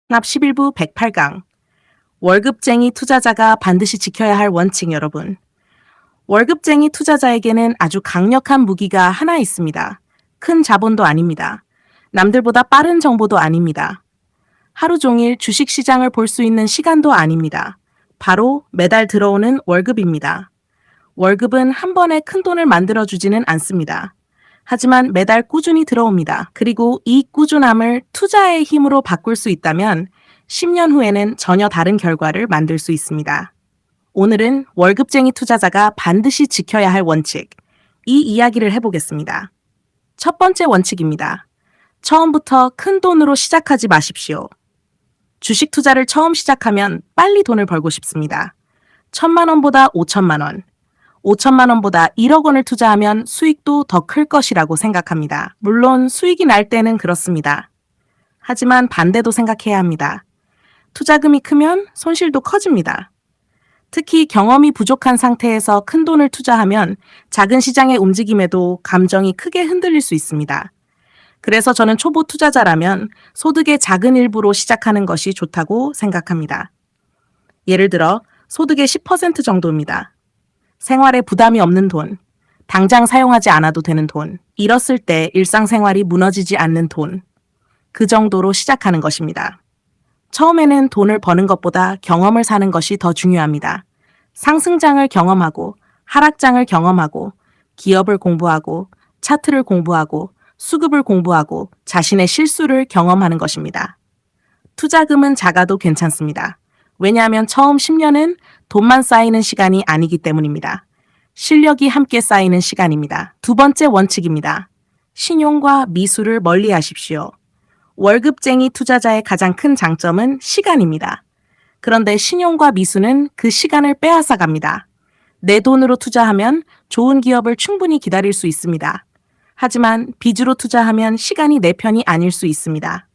납 11부 108강 월급쟁이 투자자가 반드시 지켜야 할 원칙 여러분. 월급쟁이 투자자에게는 아주 강력한 무기가 하나 있습니다. 큰 자본도 아닙니다. 남들보다 빠른 정보도 아닙니다. 하루 종일 주식시장을 볼 수 있는 시간도 아닙니다. 바로 매달 들어오는 월급입니다. 월급은 한 번에 큰 돈을 만들어주지는 않습니다. 하지만 매달 꾸준히 들어옵니다. 그리고 이 꾸준함을 투자의 힘으로 바꿀 수 있다면 10년 후에는 전혀 다른 결과를 만들 수 있습니다. 오늘은 월급쟁이 투자자가 반드시 지켜야 할 원칙, 이 이야기를 해보겠습니다. 첫 번째 원칙입니다. 처음부터 큰 돈으로 시작하지 마십시오. 주식 투자를 처음 시작하면 빨리 돈을 벌고 싶습니다. 1,000만 원보다 5천만 원, 5천만 원보다 1억 원을 투자하면 수익도 더 클 것이라고 생각합니다. 물론 수익이 날 때는 그렇습니다. 하지만 반대도 생각해야 합니다. 투자금이 크면 손실도 커집니다. 특히 경험이 부족한 상태에서 큰 돈을 투자하면 작은 시장의 움직임에도 감정이 크게 흔들릴 수 있습니다. 그래서 저는 초보 투자자라면 소득의 작은 일부로 시작하는 것이 좋다고 생각합니다. 예를 들어 소득의 10% 정도입니다. 생활에 부담이 없는 돈, 당장 사용하지 않아도 되는 돈, 잃었을 때 일상생활이 무너지지 않는 돈, 그 정도로 시작하는 것입니다. 처음에는 돈을 버는 것보다 경험을 사는 것이 더 중요합니다. 상승장을 경험하고, 하락장을 경험하고, 기업을 공부하고, 차트를 공부하고, 수급을 공부하고, 자신의 실수를 경험하는 것입니다. 투자금은 작아도 괜찮습니다. 왜냐하면 처음 10년은 돈만 쌓이는 시간이 아니기 때문입니다. 실력이 함께 쌓이는 시간입니다. 두 번째 원칙입니다. 신용과 미수를 멀리 하십시오. 월급쟁이 투자자의 가장 큰 장점은 시간입니다. 그런데 신용과 미수는 그 시간을 빼앗아 갑니다. 내 돈으로 투자하면 좋은 기업을 충분히 기다릴 수 있습니다. 하지만 빚으로 투자하면 시간이 내 편이 아닐 수 있습니다.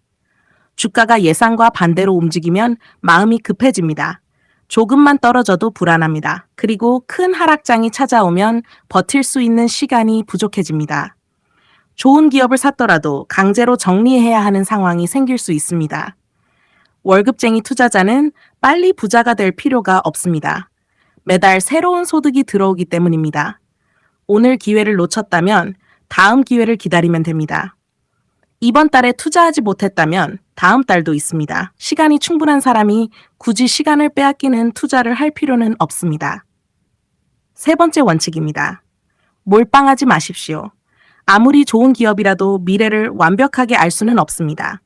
주가가 예상과 반대로 움직이면 마음이 급해집니다. 조금만 떨어져도 불안합니다. 그리고 큰 하락장이 찾아오면 버틸 수 있는 시간이 부족해집니다. 좋은 기업을 샀더라도 강제로 정리해야 하는 상황이 생길 수 있습니다. 월급쟁이 투자자는 빨리 부자가 될 필요가 없습니다. 매달 새로운 소득이 들어오기 때문입니다. 오늘 기회를 놓쳤다면 다음 기회를 기다리면 됩니다. 이번 달에 투자하지 못했다면 다음 달도 있습니다. 시간이 충분한 사람이 굳이 시간을 빼앗기는 투자를 할 필요는 없습니다. 세 번째 원칙입니다. 몰빵하지 마십시오. 아무리 좋은 기업이라도 미래를 완벽하게 알 수는 없습니다.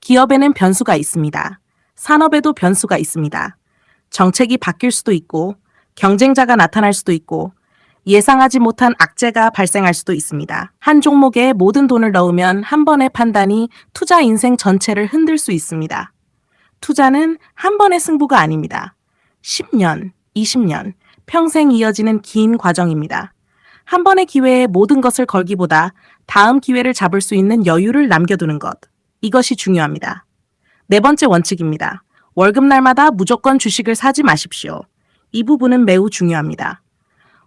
기업에는 변수가 있습니다. 산업에도 변수가 있습니다. 정책이 바뀔 수도 있고, 경쟁자가 나타날 수도 있고, 예상하지 못한 악재가 발생할 수도 있습니다. 한 종목에 모든 돈을 넣으면 한 번의 판단이 투자 인생 전체를 흔들 수 있습니다. 투자는 한 번의 승부가 아닙니다. 10년, 20년, 평생 이어지는 긴 과정입니다. 한 번의 기회에 모든 것을 걸기보다 다음 기회를 잡을 수 있는 여유를 남겨두는 것. 이것이 중요합니다. 네 번째 원칙입니다. 월급날마다 무조건 주식을 사지 마십시오. 이 부분은 매우 중요합니다.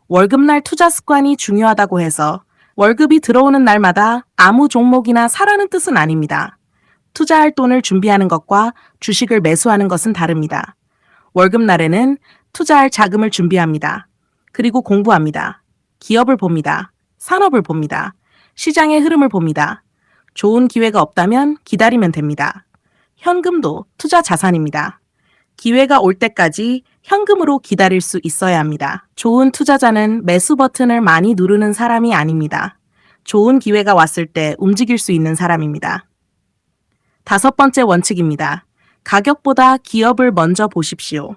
월급날 투자 습관이 중요하다고 해서 월급이 들어오는 날마다 아무 종목이나 사라는 뜻은 아닙니다. 투자할 돈을 준비하는 것과 주식을 매수하는 것은 다릅니다. 월급날에는 투자할 자금을 준비합니다. 그리고 공부합니다. 기업을 봅니다. 산업을 봅니다. 시장의 흐름을 봅니다. 좋은 기회가 없다면 기다리면 됩니다. 현금도 투자 자산입니다. 기회가 올 때까지 현금으로 기다릴 수 있어야 합니다. 좋은 투자자는 매수 버튼을 많이 누르는 사람이 아닙니다. 좋은 기회가 왔을 때 움직일 수 있는 사람입니다. 다섯 번째 원칙입니다. 가격보다 기업을 먼저 보십시오.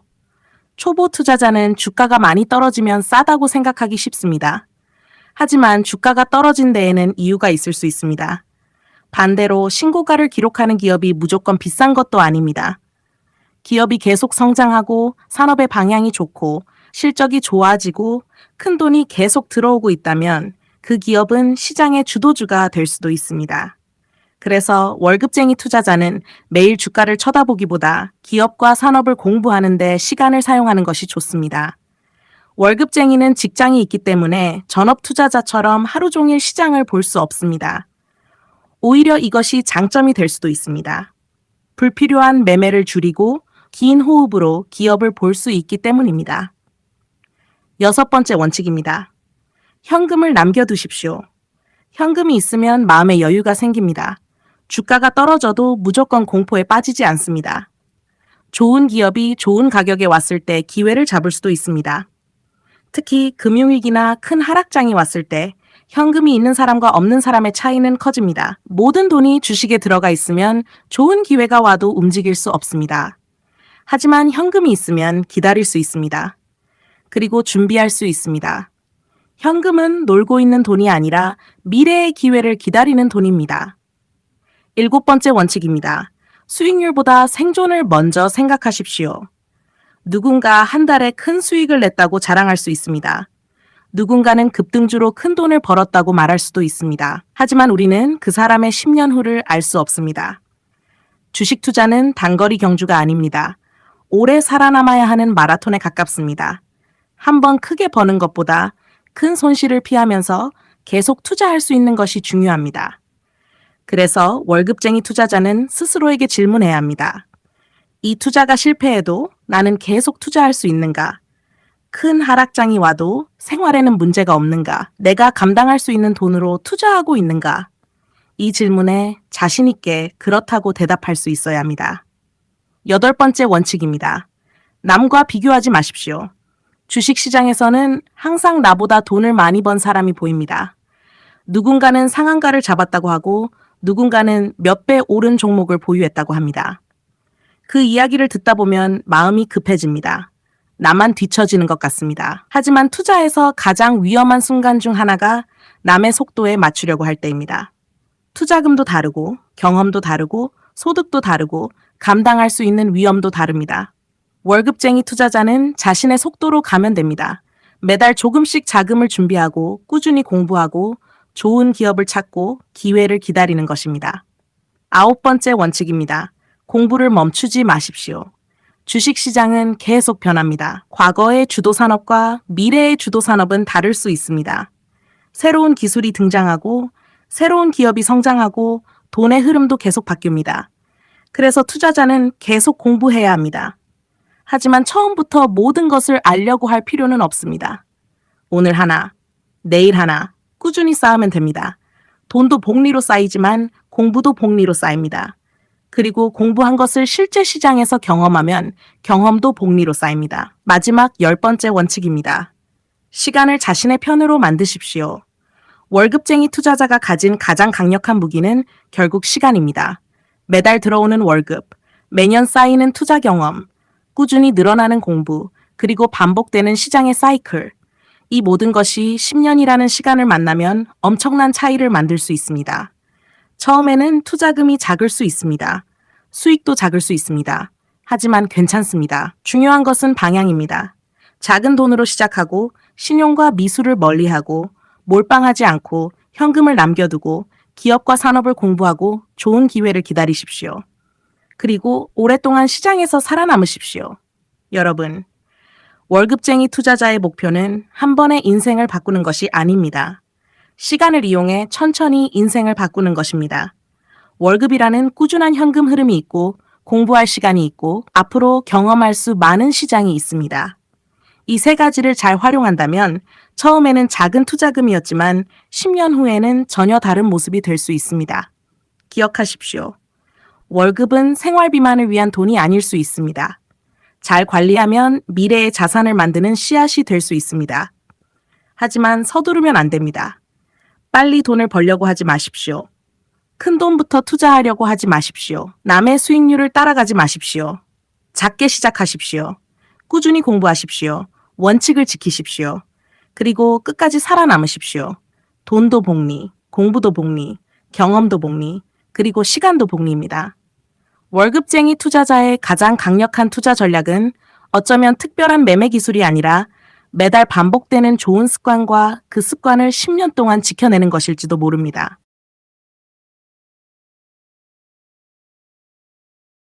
초보 투자자는 주가가 많이 떨어지면 싸다고 생각하기 쉽습니다. 하지만 주가가 떨어진 데에는 이유가 있을 수 있습니다. 반대로 신고가를 기록하는 기업이 무조건 비싼 것도 아닙니다. 기업이 계속 성장하고 산업의 방향이 좋고 실적이 좋아지고 큰 돈이 계속 들어오고 있다면 그 기업은 시장의 주도주가 될 수도 있습니다. 그래서 월급쟁이 투자자는 매일 주가를 쳐다보기보다 기업과 산업을 공부하는 데 시간을 사용하는 것이 좋습니다. 월급쟁이는 직장이 있기 때문에 전업 투자자처럼 하루 종일 시장을 볼 수 없습니다. 오히려 이것이 장점이 될 수도 있습니다. 불필요한 매매를 줄이고 긴 호흡으로 기업을 볼 수 있기 때문입니다. 여섯 번째 원칙입니다. 현금을 남겨두십시오. 현금이 있으면 마음의 여유가 생깁니다. 주가가 떨어져도 무조건 공포에 빠지지 않습니다. 좋은 기업이 좋은 가격에 왔을 때 기회를 잡을 수도 있습니다. 특히 금융위기나 큰 하락장이 왔을 때 현금이 있는 사람과 없는 사람의 차이는 커집니다. 모든 돈이 주식에 들어가 있으면 좋은 기회가 와도 움직일 수 없습니다. 하지만 현금이 있으면 기다릴 수 있습니다. 그리고 준비할 수 있습니다. 현금은 놀고 있는 돈이 아니라 미래의 기회를 기다리는 돈입니다. 일곱 번째 원칙입니다. 수익률보다 생존을 먼저 생각하십시오. 누군가 한 달에 큰 수익을 냈다고 자랑할 수 있습니다. 누군가는 급등주로 큰 돈을 벌었다고 말할 수도 있습니다. 하지만 우리는 그 사람의 10년 후를 알 수 없습니다. 주식 투자는 단거리 경주가 아닙니다. 오래 살아남아야 하는 마라톤에 가깝습니다. 한번 크게 버는 것보다 큰 손실을 피하면서 계속 투자할 수 있는 것이 중요합니다. 그래서 월급쟁이 투자자는 스스로에게 질문해야 합니다. 이 투자가 실패해도 나는 계속 투자할 수 있는가? 큰 하락장이 와도 생활에는 문제가 없는가? 내가 감당할 수 있는 돈으로 투자하고 있는가? 이 질문에 자신 있게 그렇다고 대답할 수 있어야 합니다. 여덟 번째 원칙입니다. 남과 비교하지 마십시오. 주식시장에서는 항상 나보다 돈을 많이 번 사람이 보입니다. 누군가는 상한가를 잡았다고 하고 누군가는 몇 배 오른 종목을 보유했다고 합니다. 그 이야기를 듣다 보면 마음이 급해집니다. 나만 뒤처지는 것 같습니다. 하지만 투자에서 가장 위험한 순간 중 하나가 남의 속도에 맞추려고 할 때입니다. 투자금도 다르고 경험도 다르고 소득도 다르고 감당할 수 있는 위험도 다릅니다. 월급쟁이 투자자는 자신의 속도로 가면 됩니다. 매달 조금씩 자금을 준비하고 꾸준히 공부하고 좋은 기업을 찾고 기회를 기다리는 것입니다. 아홉 번째 원칙입니다. 공부를 멈추지 마십시오. 주식시장은 계속 변합니다. 과거의 주도 산업과 미래의 주도 산업은 다를 수 있습니다. 새로운 기술이 등장하고 새로운 기업이 성장하고 돈의 흐름도 계속 바뀝니다. 그래서 투자자는 계속 공부해야 합니다. 하지만 처음부터 모든 것을 알려고 할 필요는 없습니다. 오늘 하나, 내일 하나, 꾸준히 쌓으면 됩니다. 돈도 복리로 쌓이지만 공부도 복리로 쌓입니다. 그리고 공부한 것을 실제 시장에서 경험하면 경험도 복리로 쌓입니다. 마지막 열 번째 원칙입니다. 시간을 자신의 편으로 만드십시오. 월급쟁이 투자자가 가진 가장 강력한 무기는 결국 시간입니다. 매달 들어오는 월급, 매년 쌓이는 투자 경험, 꾸준히 늘어나는 공부, 그리고 반복되는 시장의 사이클. 이 모든 것이 10년이라는 시간을 만나면 엄청난 차이를 만들 수 있습니다. 처음에는 투자금이 작을 수 있습니다. 수익도 작을 수 있습니다. 하지만 괜찮습니다. 중요한 것은 방향입니다. 작은 돈으로 시작하고 신용과 미수를 멀리하고 몰빵하지 않고 현금을 남겨두고 기업과 산업을 공부하고 좋은 기회를 기다리십시오. 그리고 오랫동안 시장에서 살아남으십시오. 여러분, 월급쟁이 투자자의 목표는 한 번에 인생을 바꾸는 것이 아닙니다. 시간을 이용해 천천히 인생을 바꾸는 것입니다. 월급이라는 꾸준한 현금 흐름이 있고 공부할 시간이 있고 앞으로 경험할 수 많은 시장이 있습니다. 이 세 가지를 잘 활용한다면 처음에는 작은 투자금이었지만 10년 후에는 전혀 다른 모습이 될 수 있습니다. 기억하십시오. 월급은 생활비만을 위한 돈이 아닐 수 있습니다. 잘 관리하면 미래의 자산을 만드는 씨앗이 될 수 있습니다. 하지만 서두르면 안 됩니다. 빨리 돈을 벌려고 하지 마십시오. 큰 돈부터 투자하려고 하지 마십시오. 남의 수익률을 따라가지 마십시오. 작게 시작하십시오. 꾸준히 공부하십시오. 원칙을 지키십시오. 그리고 끝까지 살아남으십시오. 돈도 복리, 공부도 복리, 경험도 복리, 그리고 시간도 복리입니다. 월급쟁이 투자자의 가장 강력한 투자 전략은 어쩌면 특별한 매매 기술이 아니라 매달 반복되는 좋은 습관과 그 습관을 10년 동안 지켜내는 것일지도 모릅니다.